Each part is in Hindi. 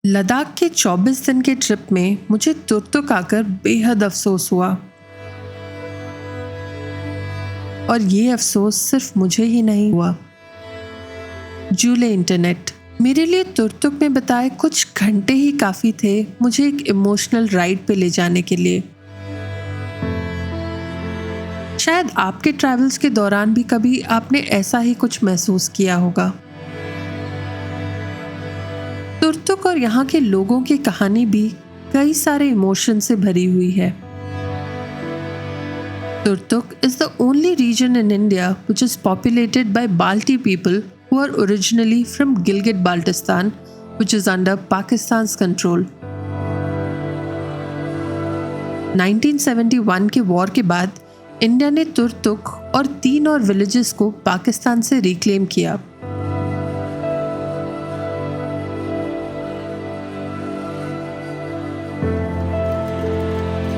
लद्दाख के 24 दिन के ट्रिप में मुझे तुर्तुक आकर बेहद अफसोस हुआ। और ये अफसोस सिर्फ मुझे ही नहीं हुआ। जूले इंटरनेट, मेरे लिए तुर्तुक में बिताए कुछ घंटे ही काफ़ी थे मुझे एक इमोशनल राइड पे ले जाने के लिए। शायद आपके ट्रैवल्स के दौरान भी कभी आपने ऐसा ही कुछ महसूस किया होगा। तुर्तुक और यहाँ के लोगों की कहानी भी कई सारे इमोशन से भरी हुई है। Turtuk is the only region in India which is populated by Balti people who are originally from Gilgit-Baltistan, which is under Pakistan's control. 1971 के वॉर के बाद इंडिया ने तुर्तुक और 3 और विलेजेस को पाकिस्तान से रिक्लेम किया।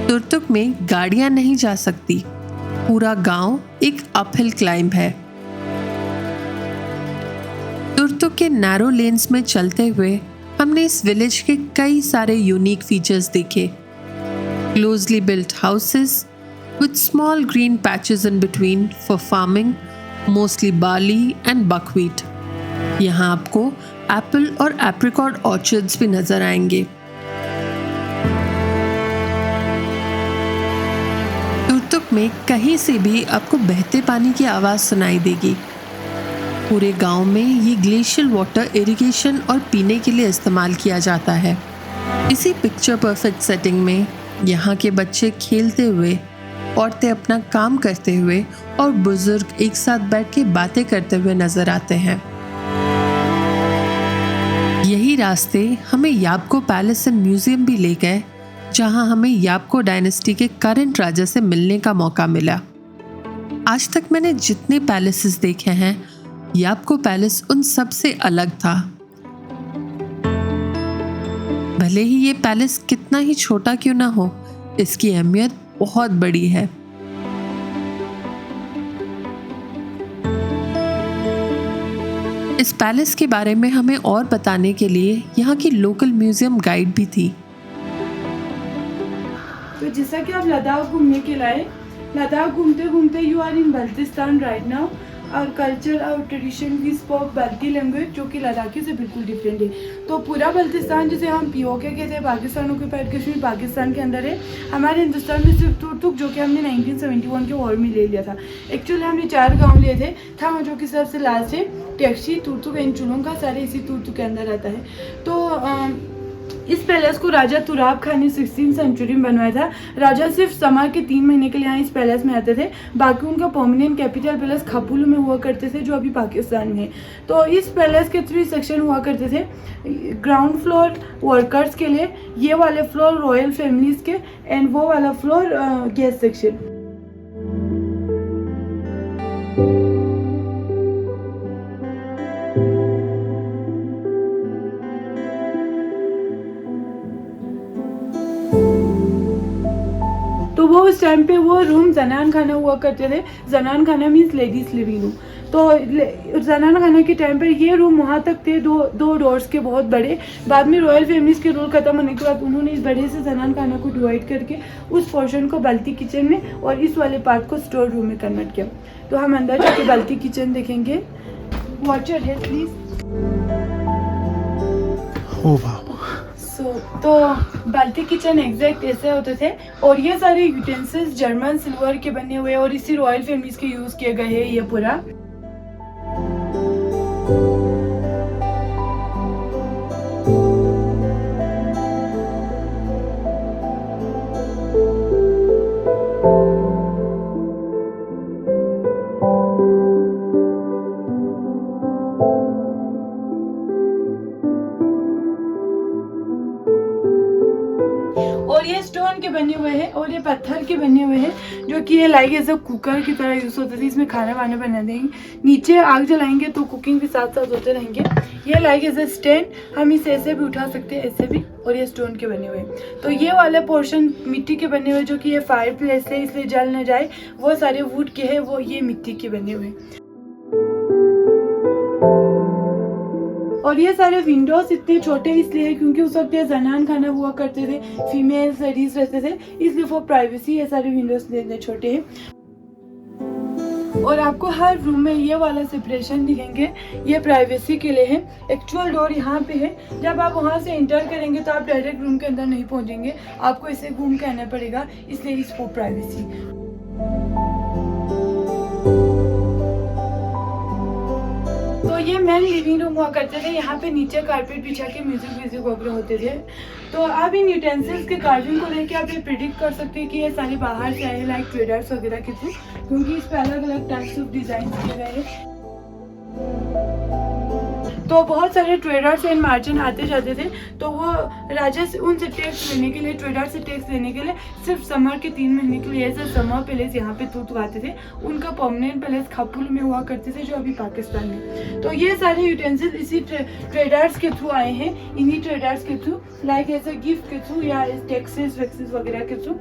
तुर्तुक में गाड़ियां नहीं जा सकती, पूरा गांव एक अपहिल क्लाइंब है। तुर्तुक के नैरो लेन्स में चलते हुए हमने इस विलेज के कई सारे यूनिक फीचर्स देखे। Closely built houses with small green patches in between for farming, mostly barley and buckwheat. यहाँ आपको एप्पल और एप्रिकॉट ऑर्चर्ड्स भी नजर आएंगे। तुर्तुक में कहीं से भी आपको बहते पानी की आवाज़ सुनाई देगी। पूरे गांव में ये ग्लेशियल वाटर इरिगेशन और पीने के लिए इस्तेमाल किया जाता है। इसी पिक्चर परफेक्ट सेटिंग में यहाँ के बच्चे खेलते हुए, औरतें अपना काम करते हुए और बुजुर्ग एक साथ बैठ के बातें करते हुए नजर आते हैं। यही रास्ते हमें याबको पैलेस एंड म्यूजियम भी ले गए, जहां हमें याबको डायनेस्टी के करंट राजा से मिलने का मौका मिला। आज तक मैंने जितने पैलेसेस देखे हैं, याबको पैलेस उन सब से अलग था। भले ही ये पैलेस कितना ही छोटा क्यों ना हो, इसकी अहमियत बहुत बड़ी है। इस पैलेस के बारे में हमें और बताने के लिए यहाँ की लोकल म्यूजियम गाइड भी थी। तो जैसा कि आप लद्दाख घूमने के लाए, लद्दाख घूमते घूमते you are in Baltistan right now. और कल्चर और tradition we spoke Balti language, जो कि लद्दाखी से बिल्कुल डिफरेंट है। तो पूरा बल्तिस्तान जिसे हम पीओके कहते हैं, पाकिस्तान ऑक्यूपाइड कश्मीर पाकिस्तान के अंदर है। हमारे हिंदुस्तान में सिर्फ तुर्तुक, जो कि हमने 1971 के वॉर में ले लिया था। एक्चुअली हमने 4 गाँव लिए थे, था जो कि सबसे लास्ट है टेक्शी, तुर्तुक एंड चुलुंग का, सारे इसी तुर्तुक के अंदर आता है। तो इस पैलेस को राजा तुराब खान ने 16वीं सेंचुरी में बनवाया था। राजा सिर्फ समर के 3 महीने के लिए यहाँ इस पैलेस में आते थे। बाकी उनका परमानेंट कैपिटल पैलेस खपुलू में हुआ करते थे, जो अभी पाकिस्तान में है। तो इस पैलेस के 3 सेक्शन हुआ करते थे। ग्राउंड फ्लोर वर्कर्स के लिए, ये वाले फ्लोर रॉयल फैमिलीज के, एंड वो वाला फ्लोर गेस्ट सेक्शन। तो वो उस टाइम पे वो रूम जनान खाना हुआ करते थे। जनान खाना मीन्स लेडीज लिविंग रूम। तो जनान खाना के टाइम पर ये रूम वहाँ तक थे, दो डोर्स के, बहुत बड़े। बाद में रॉयल फैमिलीज के रूल खत्म होने के बाद उन्होंने इस बड़े से जनान खाना को डिवाइड करके उस पोर्शन को बल्ती किचन में और इस वाले पार्ट को स्टोर रूम में कन्वर्ट किया। तो हम अंदर जाके बल्ती किचन देखेंगे। Watch your ahead please. तो बाल्टी किचन एग्जैक्ट ऐसे होते थे, और ये सारे यूटेंसिल्स जर्मन सिल्वर के बने हुए और इसी रॉयल फैमिलीज के यूज किए गए हैं ये पूरा। और ये स्टोन के बने हुए हैं और ये पत्थर के बने हुए हैं, जो कि ये लाइक एज अ कुकर की तरह यूज होते थे। इसमें खाना वाना बना देंगे, नीचे आग जलाएंगे तो कुकिंग के साथ साथ होते रहेंगे। ये लाइक एज अ स्टैंड, हम इसे ऐसे भी उठा सकते हैं, ऐसे भी। और ये स्टोन के बने हुए। तो ये वाला पोर्शन मिट्टी के बने हुए, जो कि ये फायर प्लेस है इसलिए जल न जाए। वो सारे वुड के हैं, वो ये मिट्टी के बने हुए। और ये सारे विंडोज इतने छोटे इसलिए हैं क्योंकि उस वक्त ये जनान खाना हुआ करते थे, फीमेल स्टडीज रहते थे, इसलिए फॉर प्राइवेसी ये सारे विंडोज इतने छोटे हैं। और आपको हर रूम में ये वाला सेपरेशन दिखेंगे, ये प्राइवेसी के लिए है। एक्चुअल डोर यहाँ पे है, जब आप वहाँ से इंटर करेंगे तो आप डायरेक्ट रूम के अंदर नहीं पहुँचेंगे, आपको इसे घूम के आना पड़ेगा, इसलिए इस फॉर प्राइवेसी। तो ये मेन लिविंग रूम हुआ करते थे, यहाँ पे नीचे कारपेट बिछा के म्यूजिक वगैरह होते थे। तो आप इन यूटेंसिल्स के कार्विंग को लेके आप ये प्रिडिक्ट कर सकते हैं कि ये सारे बाहर से आए, लाइक ट्रेडर्स वगैरह के थ्रू, क्योंकि इस पे अलग अलग टाइप्स ऑफ डिजाइन किए गए हैं। तो बहुत सारे ट्रेडर्स एंड मार्चेंट आते जाते थे, तो वो राजा से उनसे टैक्स लेने के लिए, ट्रेडर से टैक्स लेने के लिए सिर्फ समर के 3 महीने के लिए ऐसे समर पैलेस यहाँ पे तुतवाते थे। उनका परमानेंट पैलेस खापुल में हुआ करते थे, जो अभी पाकिस्तान में। तो ये सारे यूटेंसिल इसी ट्रेडर्स के थ्रू आए हैं, इन्हीं ट्रेडर्स के through, like as a gift के थ्रू या टैक्सेस वैक्सेस वगैरह के थ्रू।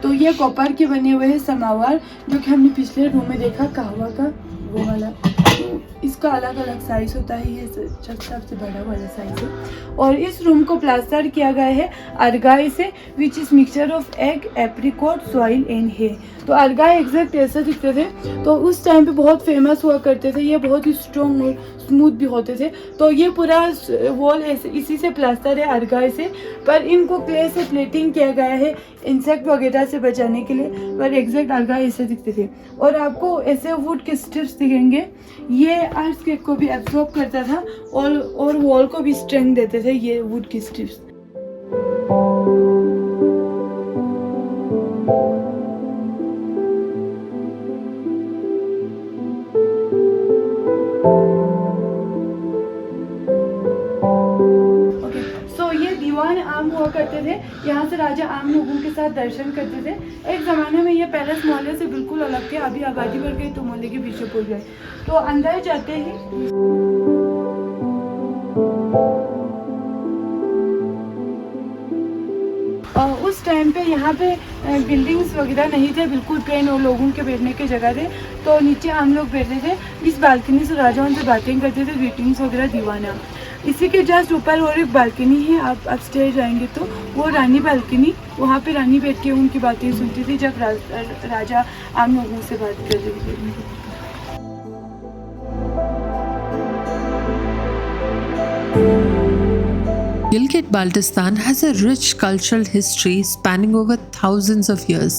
तो ये कॉपर के बने हुए हैं समावर, जो कि हमने पिछले रूम में देखा कहवा का वो वाला। इसका अलग अलग साइज होता है, ये सबसे बड़ा वाला साइज है। और इस रूम को प्लास्टर किया गया है अरगाई से, which is mixture of egg, apricot, soil and hay. तो अरगाई एग्जैक्ट ऐसे दिखते थे, तो उस टाइम पे बहुत फेमस हुआ करते थे, ये बहुत ही स्ट्रॉन्ग और स्मूथ भी होते थे। तो ये पूरा वॉल ऐसे इसी से प्लास्टर है अरगाई से, पर इनको क्ले से प्लेटिंग किया गया है इंसेक्ट वगैरह से बचाने के लिए, पर एग्जैक्ट अरगाई ऐसे दिखते थे। और आपको ऐसे वुड के स्ट्रिप्स दिखेंगे, ये अर्थक्वेक को भी एब्जॉर्ब करता था और वॉल को भी स्ट्रेंथ देते थे ये वुड की स्ट्रिप्स। आम हुआ करते थे, यहाँ से राजा आम लोगों के साथ दर्शन करते थे। एक ज़माने में ये पैलेस मोहल्ले से बिल्कुल अलग थे, अभी आबादी बढ़ गई तो मोहल्ले के पीछे पड़ गए। तो अंदर जाते ही उस टाइम पे यहाँ पे बिल्डिंग्स वगैरह नहीं थे, बिल्कुल प्लेन और लोगों के बैठने की जगह थे। तो नीचे आम लोग बैठते थे, इस बालकनी से राजाओं से बातें करते थे, ग्रीटिंग्स वगैरह दीवाना। इसी के जस्ट ऊपर और एक बालकनी है, आप अपस्टेयर जाएंगे तो वो रानी बालकनी, वहाँ पे रानी बैठ के उनकी बातें सुनती थी जब राजा आम लोगों से बात कर रही थी। Gilgit-Baltistan has a rich cultural history spanning over thousands of years.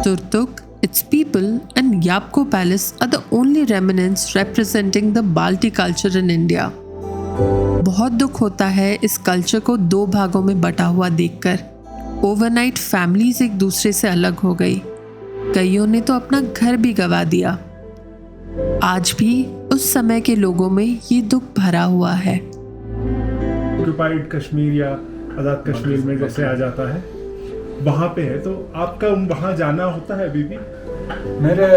Turtuk, its people, and Yapko Palace are the only remnants representing the Balti culture in India. बहुत दुख होता है इस कल्चर को 2 भागों में बटा हुआ देखकर। ओवरनाइट फैमिलीज एक दूसरे से अलग हो गई, कईयों ने तो अपना घर भी गंवा दिया। आज भी उस समय के लोगों में ये दुख भरा हुआ है। ऑक्युपाइड कश्मीर या आज़ाद कश्मीर में जैसे आ जाता है, वहाँ पे है, तो आपका वहाँ जाना होता है अभी भी? मेरे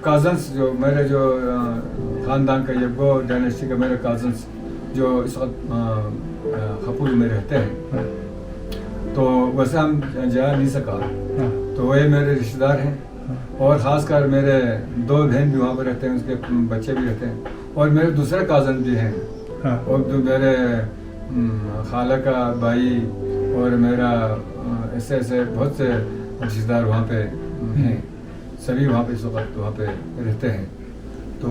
कज़न्स जो मेरे जो ख़ानदान का ये वो डायनेस्टी का मेरे कज़न्स जो इस वक्त खपुल में रहते हैं, तो वैसे हम जा नहीं सका, तो वही मेरे रिश्तेदार हैं। और ख़ासकर मेरे 2 बहन भी वहाँ पर रहते हैं, उसके बच्चे भी रहते हैं, और मेरे दूसरे कज़न भी हैं। और जो मेरे खाला का भाई और मेरा ऐसे ऐसे बहुत से रिश्तेदार वहाँ पे हैं, सभी वहाँ पे इस वक्त वहाँ पे रहते हैं। तो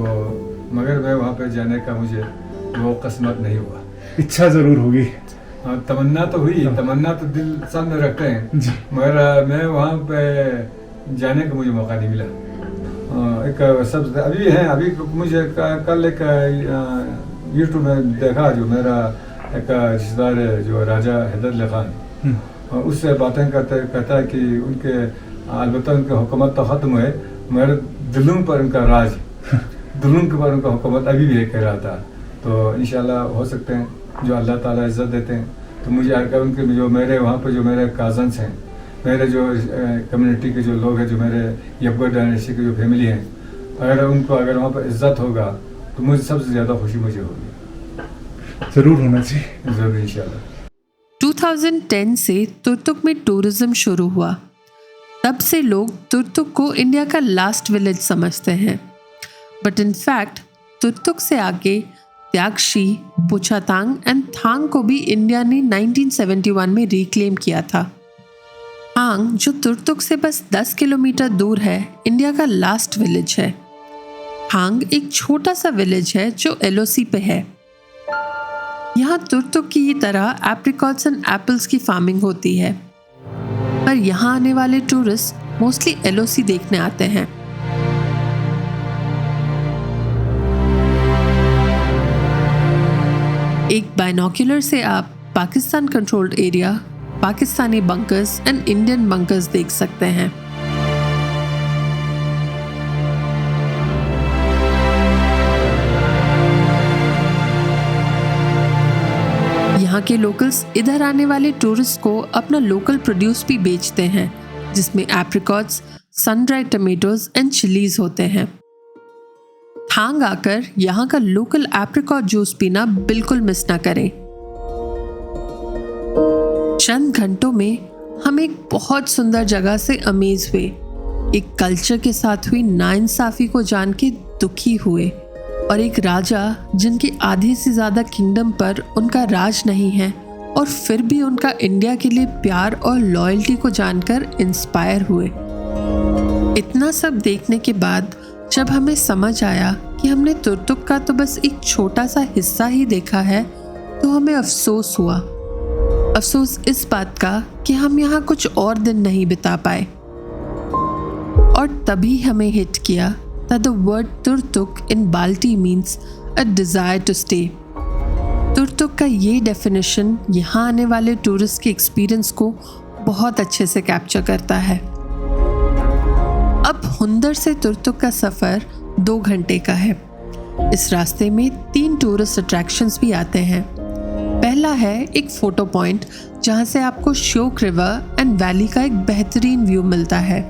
मगर मैं वहाँ पे जाने का मुझे वो किस्मत नहीं हुआ। इच्छा ज़रूर होगी। हाँ, तमन्ना तो हुई, तमन्ना तो दिल सब में रखते हैं, मगर मैं वहाँ पे जाने का मुझे मौका नहीं मिला। एक सब अभी है, अभी मुझे कल एक यूट्यूब में देखा, जो मेरा एक रिश्तेदार है जो राजा हैदर खान, उससे बातें कहता है कि उनके अलबत्ता उनकी हुकूमत तो ख़त्म है, मगर दिलों पर उनका राज, दिलों के पर उनका हुकूमत अभी भी कह रहा था। तो इंशाल्लाह हो सकते हैं जो अल्लाह ताला इज़्ज़त देते हैं। तो मुझे आकर उनके जो मेरे वहाँ पर जो मेरे कज़न्स हैं, मेरे जो कम्युनिटी के जो लोग हैं, जो मेरे यब्बर डायनेस्टी की जो फैमिली हैं, अगर उनको अगर वहाँ पर इज़्ज़त होगा तो मुझे सबसे ज़्यादा खुशी मुझे होगी। ज़रूर होना चाहिए, ज़रूर इंशाल्लाह। 2010 से तुर्तुक में टूरिज्म शुरू हुआ। तब से लोग तुर्तुक को इंडिया का लास्ट विलेज समझते हैं, बट इन फैक्ट तुर्तुक से आगे त्यागशी, पुछातांग एंड थांग को भी इंडिया ने 1971 में रिक्लेम किया था। थांग, जो तुर्तुक से बस 10 किलोमीटर दूर है, इंडिया का लास्ट विलेज है। थांग एक छोटा सा विलेज है जो एलओसी पे है। यहाँ तुर्तुक की तरह एप्रिकॉट्स एंड एप्पल्स की फार्मिंग होती है, पर यहाँ आने वाले टूरिस्ट मोस्टली एलओसी देखने आते हैं। एक बाइनोक्यूलर से आप Pakistan controlled area, Pakistani bunkers and Indian bunkers देख सकते हैं। यहाँ के लोकल्स इधर आने वाले टूरिस्ट को अपना लोकल प्रोड्यूस भी बेचते हैं, जिसमें apricots, sun dried tomatoes and chilies होते हैं। थांग आकर यहाँ का लोकल एप्रिकॉट जूस पीना बिल्कुल मिस ना करें। चंद घंटों में हम एक बहुत सुंदर जगह से अमेज हुए। एक कल्चर के साथ हुई नाइंसाफी को जान के दुखी हुए, और एक राजा जिनकी आधे से ज्यादा किंगडम पर उनका राज नहीं है और फिर भी उनका इंडिया के लिए प्यार और लॉयल्टी को जानकर इंस्पायर हुए। इतना सब देखने के बाद जब हमें समझ आया कि हमने तुर्तुक का तो बस एक छोटा सा हिस्सा ही देखा है, तो हमें अफसोस हुआ। अफसोस इस बात का कि हम यहाँ कुछ और दिन नहीं बिता पाए। और तभी हमें हिट किया that the word Turtuk in Balti means a desire to stay। Turtuk का ये डेफिनेशन यहाँ आने वाले टूरिस्ट के एक्सपीरियंस को बहुत अच्छे से कैप्चर करता है। अब हुंदर से तुर्तुक का सफ़र 2 घंटे का है। इस रास्ते में 3 टूरिस्ट अट्रैक्शंस भी आते हैं। पहला है एक फ़ोटो पॉइंट, जहाँ से आपको श्योक रिवर एंड वैली का एक बेहतरीन व्यू मिलता है।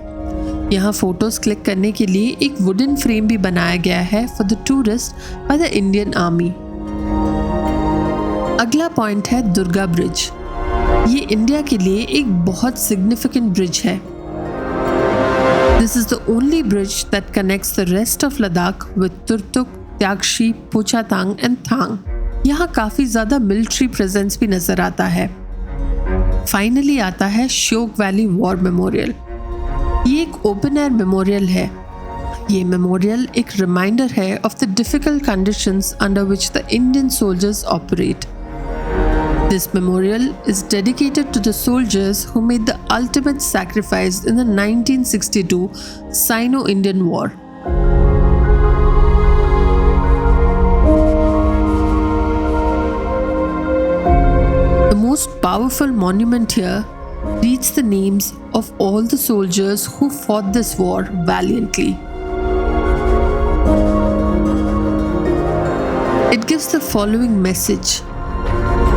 यहाँ फ़ोटोज़ क्लिक करने के लिए एक वुडन फ्रेम भी बनाया गया है for the tourist by the Indian army. अगला पॉइंट है दुर्गा ब्रिज। ये इंडिया के लिए एक बहुत सिग्निफिकेंट ब्रिज है। This is the only bridge that connects the rest of Ladakh with Turtuk, Tyakshi, Pachathang and Thang. यहाँ काफ़ी ज़्यादा मिलिट्री प्रेजेंस भी नज़र आता है। फाइनली आता है श्योक वैली वॉर मेमोरियल। ये एक ओपन एयर मेमोरियल है। ये मेमोरियल एक रिमाइंडर है of the difficult conditions under which the Indian soldiers operate. This memorial is dedicated to the soldiers who made the ultimate sacrifice in the 1962 Sino-Indian War. The most powerful monument here reads the names of all the soldiers who fought this war valiantly. It gives the following message.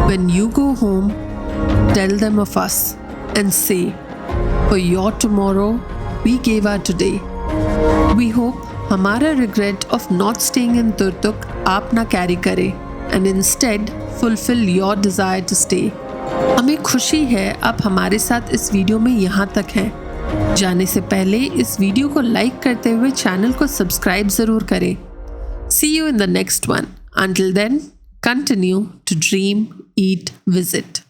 When you go home, tell them of us and say, for your tomorrow, we gave our today. We hope हमारा regret of not staying in Turtuk आप ना कैरी करें and instead fulfill your desire to stay. हमें खुशी है आप हमारे साथ इस वीडियो में यहाँ तक हैं। जाने से पहले इस वीडियो को लाइक करते हुए चैनल को सब्सक्राइब ज़रूर करें। See you in the next one. Until then, continue to dream, eat, visit.